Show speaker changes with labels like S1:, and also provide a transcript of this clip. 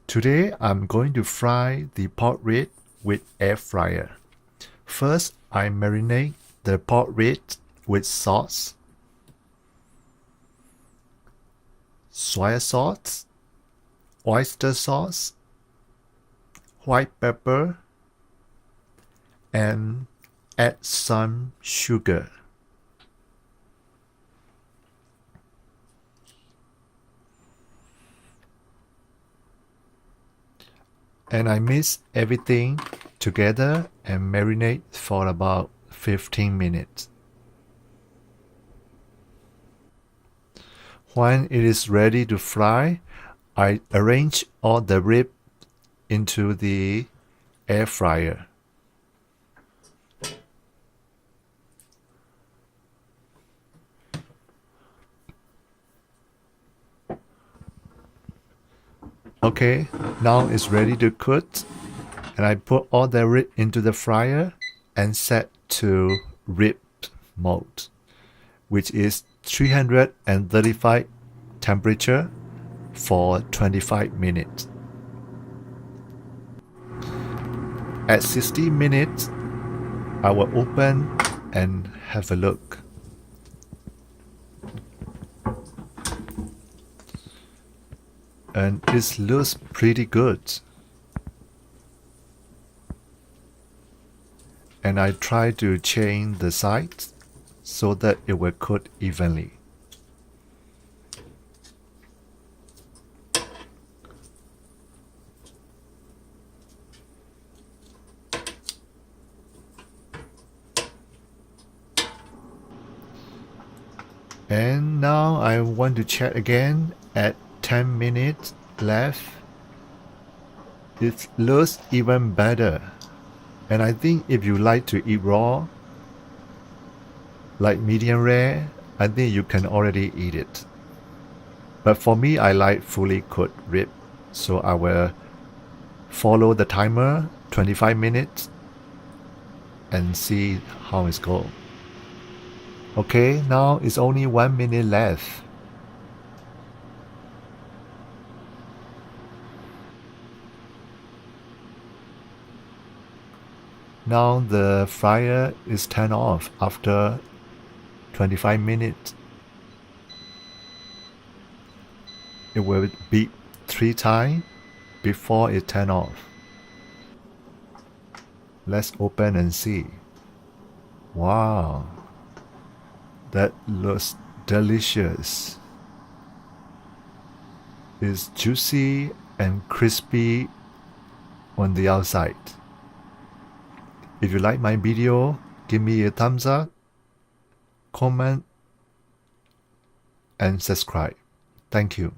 S1: Today I'm going to fry the pork rib with air fryer. First, I marinate the pork rib with sauce, soy sauce, oyster sauce, white pepper, and add some sugar. And I mix everything together and marinate for about 15 minutes. When it is ready to fry, I arrange all the rib into the air fryer. Okay, now it's ready to cook, and I put all the rib into the fryer and set to rib mode, which is 335 temperature for 25 minutes. At 60 minutes, I will open and have a look. And it looks pretty good. And I try to change the sides so that it will cook evenly. And now I want to check again at 10 minutes left. It looks even better. And I think if you like to eat raw, like medium rare, I think you can already eat it. But for me, I like fully cooked rib. So I will follow the timer 25 minutes and see how it's going. Okay, now it's only 1 minute left. Now the fryer is turned off after 25 minutes. It will beep 3 times before it turns off. Let's open and see. Wow, that looks delicious. It's juicy and crispy on the outside. If you like my video, give me a thumbs up, comment, and subscribe. Thank you.